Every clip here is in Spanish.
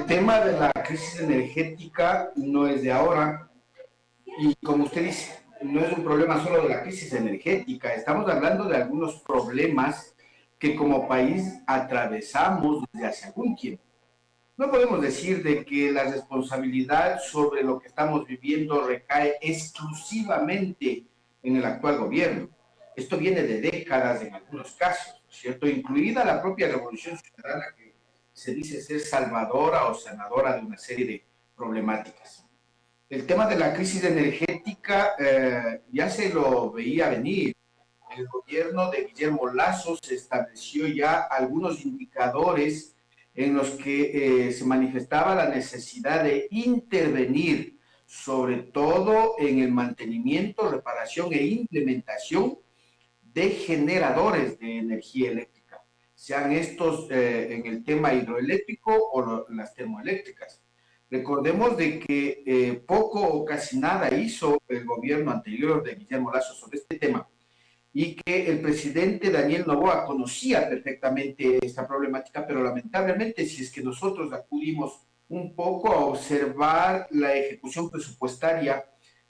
El tema de la crisis energética no es de ahora y como usted dice, no es un problema solo de la crisis energética, estamos hablando de algunos problemas que como país atravesamos desde hace algún tiempo. No podemos decir de que la responsabilidad sobre lo que estamos viviendo recae exclusivamente en el actual gobierno. Esto viene de décadas en algunos casos, ¿cierto? Incluida la propia Revolución Ciudadana que se dice ser salvadora o sanadora de una serie de problemáticas. El tema de la crisis energética ya se lo veía venir. El gobierno de Guillermo Lasso se estableció ya algunos indicadores en los que se manifestaba la necesidad de intervenir, sobre todo en el mantenimiento, reparación e implementación de generadores de energía eléctrica, sean estos en el tema hidroeléctrico o las termoeléctricas. Recordemos de que poco o casi nada hizo el gobierno anterior de Guillermo Lasso sobre este tema y que el presidente Daniel Noboa conocía perfectamente esta problemática, pero lamentablemente si es que nosotros acudimos un poco a observar la ejecución presupuestaria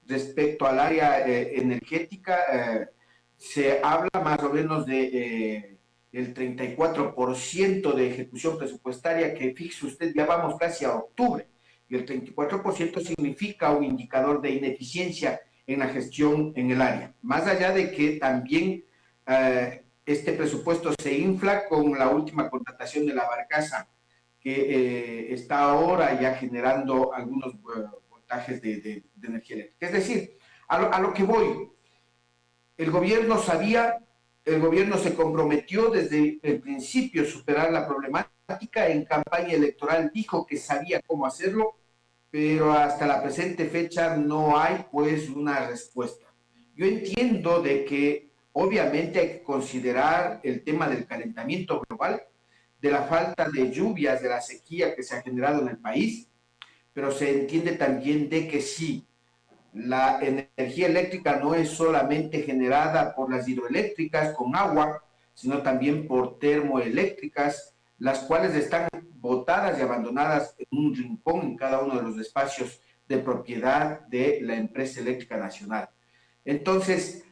respecto al área energética, se habla más o menos de el 34% de ejecución presupuestaria, que fíjese usted, ya vamos casi a octubre, y el 34% significa un indicador de ineficiencia en la gestión en el área. Más allá de que también este presupuesto se infla con la última contratación de la barcaza, que está ahora ya generando algunos voltajes de energía eléctrica. Es decir, a lo que voy, el gobierno sabía, el gobierno se comprometió desde el principio a superar la problemática, en campaña electoral dijo que sabía cómo hacerlo, pero hasta la presente fecha no hay pues una respuesta. Yo entiendo de que obviamente hay que considerar el tema del calentamiento global, de la falta de lluvias, de la sequía que se ha generado en el país, pero se entiende también de que sí, la energía eléctrica no es solamente generada por las hidroeléctricas con agua, sino también por termoeléctricas, las cuales están botadas y abandonadas en un rincón en cada uno de los espacios de propiedad de la empresa eléctrica nacional. Entonces,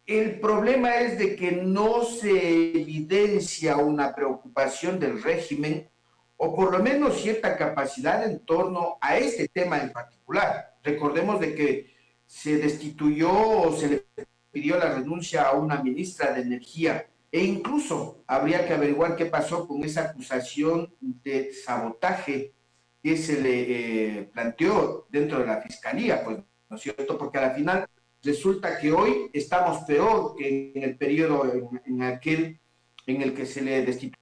el problema es de que no se evidencia una preocupación del régimen o por lo menos cierta capacidad en torno a este tema en particular. Recordemos de que se destituyó o se le pidió la renuncia a una ministra de Energía e incluso habría que averiguar qué pasó con esa acusación de sabotaje que se le planteó dentro de la Fiscalía, pues, ¿no es cierto? Porque a la final resulta que hoy estamos peor que en el periodo en aquel en el que se le destituyó,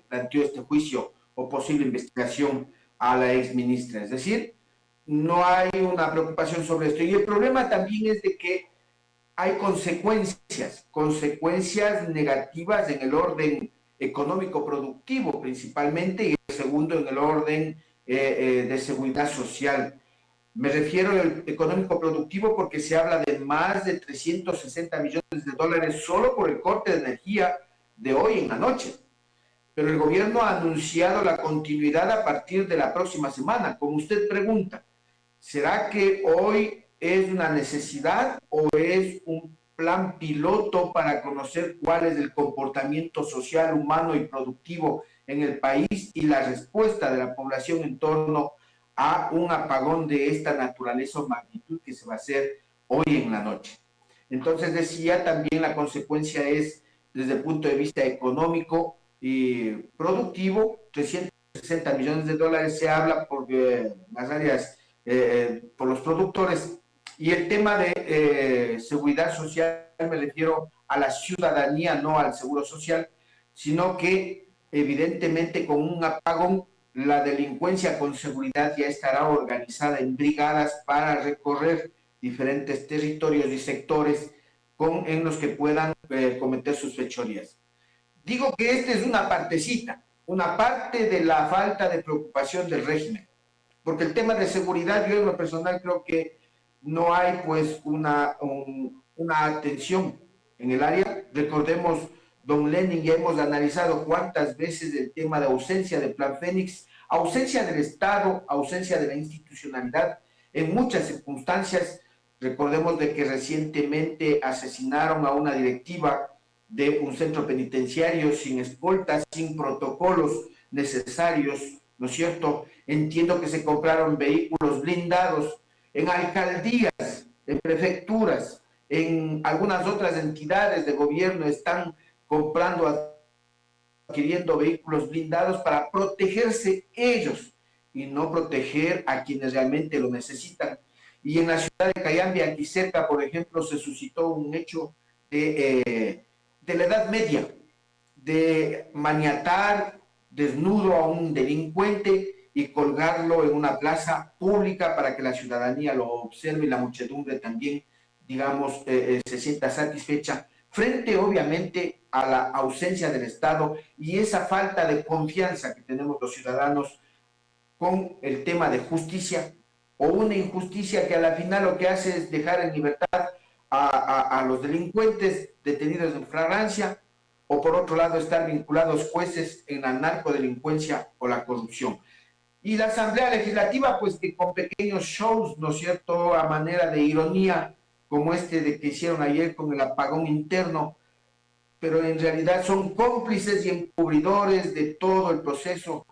planteó este juicio o posible investigación a la ex ministra. Es decir, no hay una preocupación sobre esto. Y el problema también es de que hay consecuencias negativas en el orden económico-productivo principalmente, y el segundo en el orden de seguridad social. Me refiero al económico productivo porque se habla de más de 360 millones de dólares solo por el corte de energía de hoy en la noche. Pero el gobierno ha anunciado la continuidad a partir de la próxima semana. Como usted pregunta, ¿será que hoy es una necesidad o es un plan piloto para conocer cuál es el comportamiento social, humano y productivo en el país y la respuesta de la población en torno a un apagón de esta naturaleza o magnitud que se va a hacer hoy en la noche? Entonces decía, también la consecuencia es desde el punto de vista económico y productivo. 360 millones de dólares se habla por las áreas, por los productores. Y el tema de seguridad social, me refiero a la ciudadanía, no al seguro social, sino que evidentemente con un apagón la delincuencia con seguridad ya estará organizada en brigadas para recorrer diferentes territorios y sectores en los que puedan cometer sus fechorías. Digo que esta es una partecita, una parte de la falta de preocupación del régimen, porque el tema de seguridad, yo en lo personal creo que no hay pues una atención en el área. Recordemos don Lenin, ya hemos analizado cuántas veces el tema de ausencia del Plan Fénix, ausencia del Estado, ausencia de la institucionalidad, en muchas circunstancias. Recordemos de que recientemente asesinaron a una directiva de un centro penitenciario sin escoltas, sin protocolos necesarios, ¿no es cierto? Entiendo que se compraron vehículos blindados en alcaldías, en prefecturas, en algunas otras entidades de gobierno están comprando, adquiriendo vehículos blindados para protegerse ellos y no proteger a quienes realmente lo necesitan. Y en la ciudad de Cayambe, aquí cerca, por ejemplo, se suscitó un hecho de la Edad Media, de maniatar desnudo a un delincuente y colgarlo en una plaza pública para que la ciudadanía lo observe y la muchedumbre también, digamos, se sienta satisfecha frente obviamente a la ausencia del Estado y esa falta de confianza que tenemos los ciudadanos con el tema de justicia, o una injusticia que a la final lo que hace es dejar en libertad a los delincuentes detenidos en flagrancia, o por otro lado estar vinculados jueces en la narcodelincuencia o la corrupción. Y la Asamblea Legislativa, pues que con pequeños shows, ¿no es cierto?, a manera de ironía, como este de que hicieron ayer con el apagón interno, pero en realidad son cómplices y encubridores de todo el proceso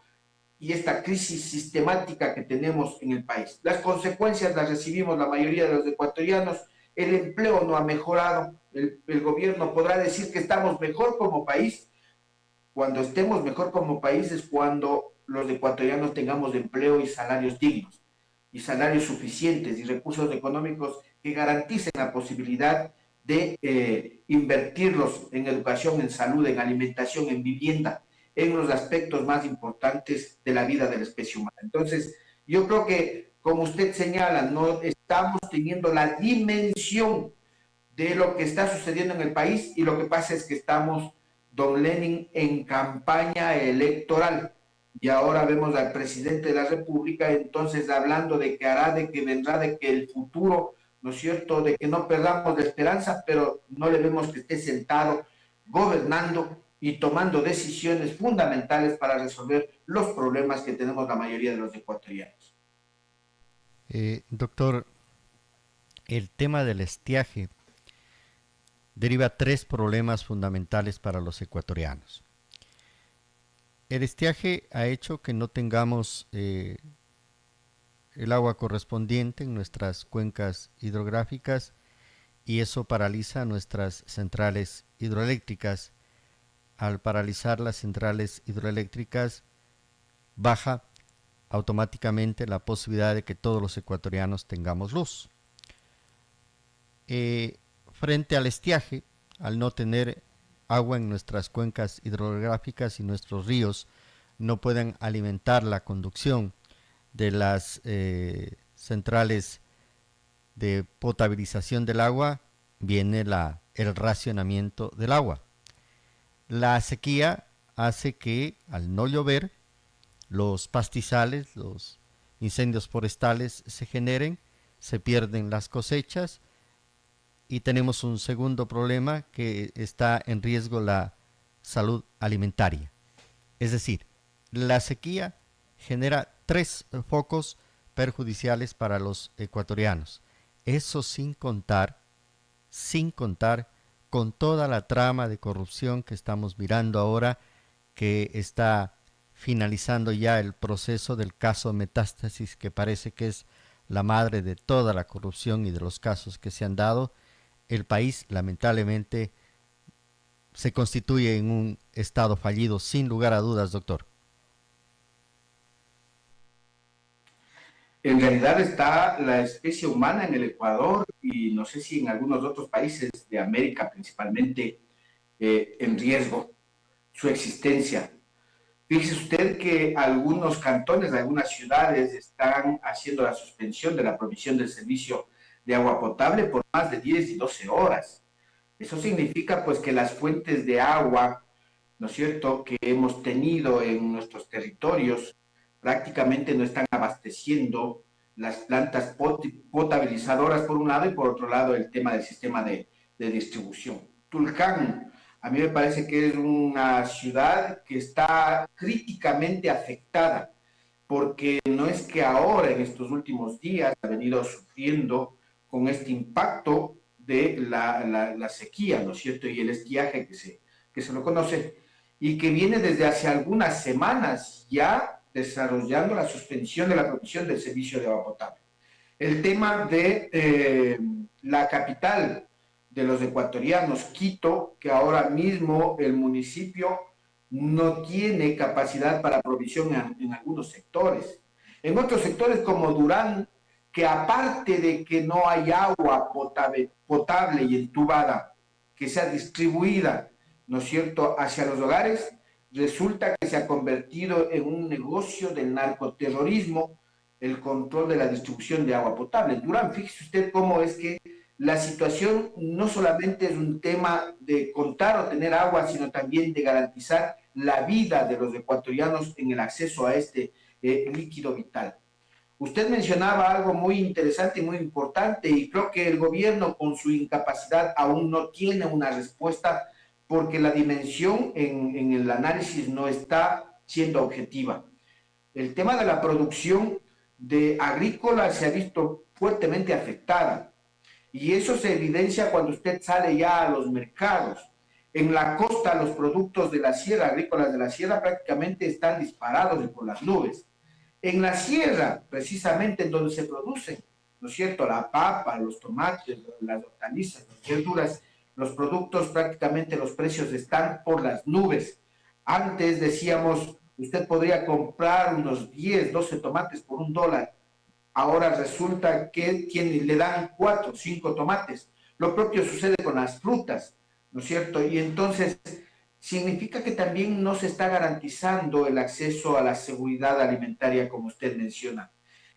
y esta crisis sistemática que tenemos en el país. Las consecuencias las recibimos la mayoría de los ecuatorianos, el empleo no ha mejorado, el gobierno podrá decir que estamos mejor como país. Cuando estemos mejor como país es cuando los ecuatorianos tengamos empleo y salarios dignos, y salarios suficientes y recursos económicos que garanticen la posibilidad de invertirlos en educación, en salud, en alimentación, en vivienda, en los aspectos más importantes de la vida de la especie humana. Entonces, yo creo que, como usted señala, no estamos teniendo la dimensión de lo que está sucediendo en el país y lo que pasa es que estamos, don Lenin, en campaña electoral y ahora vemos al presidente de la República entonces hablando de que hará, de que vendrá, de que el futuro, ¿no es cierto?, de que no perdamos la esperanza, pero no le vemos que esté sentado gobernando y tomando decisiones fundamentales para resolver los problemas que tenemos la mayoría de los ecuatorianos. Doctor, el tema del estiaje deriva tres problemas fundamentales para los ecuatorianos. El estiaje ha hecho que no tengamos el agua correspondiente en nuestras cuencas hidrográficas y eso paraliza nuestras centrales hidroeléctricas. Al paralizar las centrales hidroeléctricas, baja automáticamente la posibilidad de que todos los ecuatorianos tengamos luz. Frente al estiaje, al no tener agua en nuestras cuencas hidrográficas y nuestros ríos no pueden alimentar la conducción de las centrales de potabilización del agua, viene el racionamiento del agua. La sequía hace que al no llover, los pastizales, los incendios forestales se generen, se pierden las cosechas y tenemos un segundo problema que está en riesgo la salud alimentaria. Es decir, la sequía genera tres focos perjudiciales para los ecuatorianos. Eso sin contar con toda la trama de corrupción que estamos mirando ahora, que está finalizando ya el proceso del caso Metástasis, que parece que es la madre de toda la corrupción y de los casos que se han dado. El país lamentablemente se constituye en un estado fallido, sin lugar a dudas, doctor. En realidad está la especie humana en el Ecuador y no sé si en algunos otros países de América principalmente en riesgo su existencia. Fíjese usted que algunos cantones, algunas ciudades están haciendo la suspensión de la provisión del servicio de agua potable por más de 10 y 12 horas. Eso significa pues que las fuentes de agua, ¿no es cierto?, que hemos tenido en nuestros territorios prácticamente no están abasteciendo las plantas potabilizadoras por un lado y por otro lado el tema del sistema de distribución. Tulcán A mí me parece que es una ciudad que está críticamente afectada, porque no es que ahora, en estos últimos días, ha venido sufriendo con este impacto de la sequía, ¿no es cierto? Y el estiaje que se lo conoce, y que viene desde hace algunas semanas ya desarrollando la suspensión de la provisión del servicio de agua potable. El tema de la capital de los ecuatorianos, Quito, que ahora mismo el municipio no tiene capacidad para provisión en algunos sectores. En otros sectores como Durán, que aparte de que no hay agua potable y entubada que sea distribuida, ¿no es cierto?, hacia los hogares, resulta que se ha convertido en un negocio del narcoterrorismo el control de la distribución de agua potable. Durán, fíjese usted cómo es que la situación no solamente es un tema de contar o tener agua, sino también de garantizar la vida de los ecuatorianos en el acceso a este líquido vital. Usted mencionaba algo muy interesante y muy importante, y creo que el gobierno con su incapacidad aún no tiene una respuesta porque la dimensión en el análisis no está siendo objetiva. El tema de la producción de agrícola se ha visto fuertemente afectada. Y eso se evidencia cuando usted sale ya a los mercados. En la costa, los productos de la sierra, agrícolas de la sierra, prácticamente están disparados y por las nubes. En la sierra, precisamente en donde se producen, ¿no es cierto?, la papa, los tomates, las hortalizas, las verduras, los productos, prácticamente los precios están por las nubes. Antes decíamos, usted podría comprar unos 10, 12 tomates por $1. Ahora resulta que le dan 4, 5 tomates. Lo propio sucede con las frutas, ¿no es cierto? Y entonces significa que también no se está garantizando el acceso a la seguridad alimentaria, como usted menciona.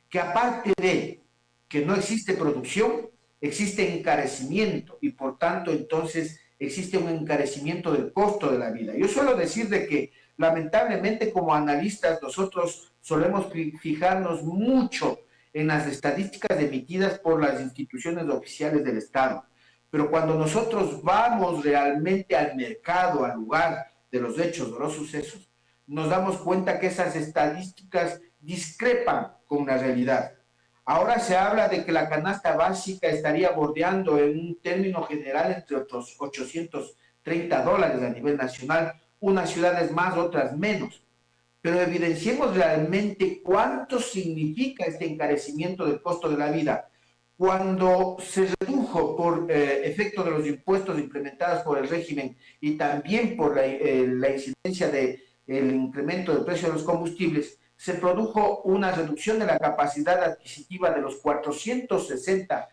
Que aparte de que no existe producción, existe encarecimiento y por tanto entonces existe un encarecimiento del costo de la vida. Yo suelo decir de que lamentablemente como analistas nosotros solemos fijarnos mucho en las estadísticas emitidas por las instituciones oficiales del Estado. Pero cuando nosotros vamos realmente al mercado, al lugar de los hechos, de los sucesos, nos damos cuenta que esas estadísticas discrepan con la realidad. Ahora se habla de que la canasta básica estaría bordeando en un término general entre otros $830 a nivel nacional, unas ciudades más, otras menos. Pero evidenciemos realmente cuánto significa este encarecimiento del costo de la vida. Cuando se redujo por efecto de los impuestos implementados por el régimen y también por la incidencia del incremento del precio de los combustibles, se produjo una reducción de la capacidad adquisitiva de los $460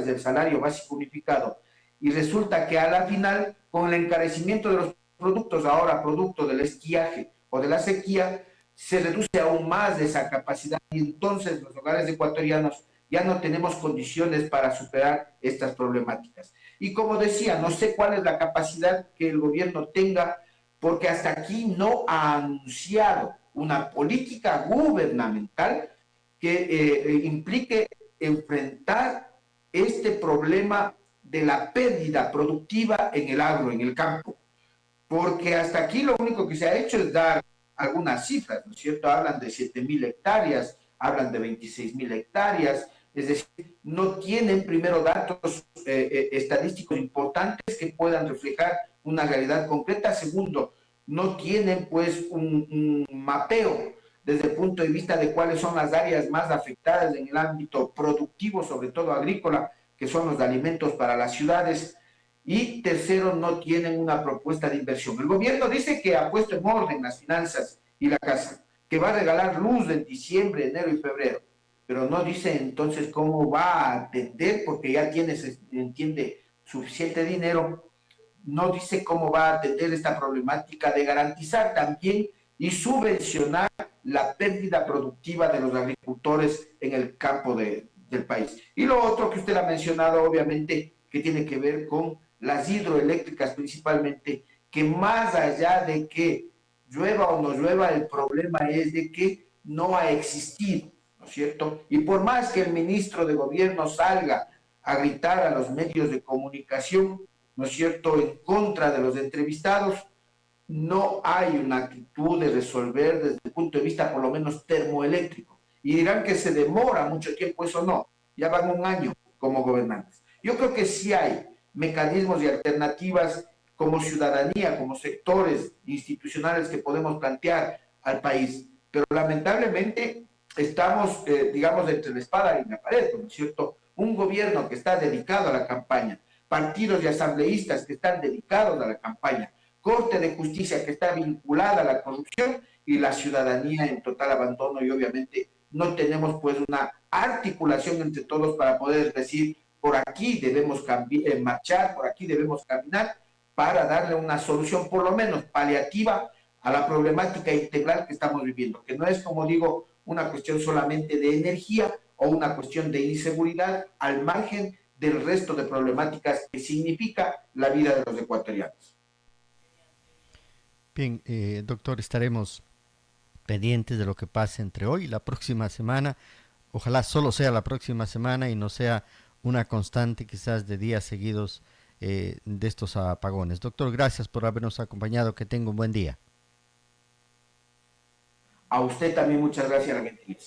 del salario básico unificado. Y resulta que a la final, con el encarecimiento de los productos, ahora producto del estiaje o de la sequía, se reduce aún más esa capacidad y entonces los hogares ecuatorianos ya no tenemos condiciones para superar estas problemáticas. Y como decía, no sé cuál es la capacidad que el gobierno tenga, porque hasta aquí no ha anunciado una política gubernamental que implique enfrentar este problema de la pérdida productiva en el agro, en el campo. Porque hasta aquí lo único que se ha hecho es dar algunas cifras, ¿no es cierto? Hablan de 7.000 hectáreas, hablan de 26.000 hectáreas, es decir, no tienen primero datos estadísticos importantes que puedan reflejar una realidad concreta. Segundo, no tienen pues un mapeo desde el punto de vista de cuáles son las áreas más afectadas en el ámbito productivo, sobre todo agrícola, que son los alimentos para las ciudades. Y tercero, no tienen una propuesta de inversión. El gobierno dice que ha puesto en orden las finanzas y la casa, que va a regalar luz en diciembre, enero y febrero, pero no dice entonces cómo va a atender, porque ya tiene, se entiende, suficiente dinero, no dice cómo va a atender esta problemática de garantizar también y subvencionar la pérdida productiva de los agricultores en el campo del país. Y lo otro que usted ha mencionado, obviamente, que tiene que ver con las hidroeléctricas principalmente, que más allá de que llueva o no llueva, el problema es de que no ha existido, ¿no es cierto? Y por más que el ministro de gobierno salga a gritar a los medios de comunicación, ¿no es cierto?, en contra de los entrevistados. No hay una actitud de resolver desde el punto de vista por lo menos termoeléctrico. Y dirán que se demora mucho tiempo, eso no, ya van un año como gobernantes. Yo creo que sí hay mecanismos y alternativas como ciudadanía, como sectores institucionales que podemos plantear al país, pero lamentablemente estamos, digamos, entre la espada y la pared, ¿no es cierto? Un gobierno que está dedicado a la campaña, partidos y asambleístas que están dedicados a la campaña, Corte de Justicia que está vinculada a la corrupción y la ciudadanía en total abandono, y obviamente no tenemos pues una articulación entre todos para poder decir por aquí debemos marchar, por aquí debemos caminar para darle una solución por lo menos paliativa a la problemática integral que estamos viviendo, que no es, como digo, una cuestión solamente de energía o una cuestión de inseguridad al margen del resto de problemáticas que significa la vida de los ecuatorianos. Bien, doctor, estaremos pendientes de lo que pase entre hoy y la próxima semana. Ojalá solo sea la próxima semana y no sea una constante quizás de días seguidos de estos apagones. Doctor, gracias por habernos acompañado. Que tenga un buen día. A usted también muchas gracias, Argentina.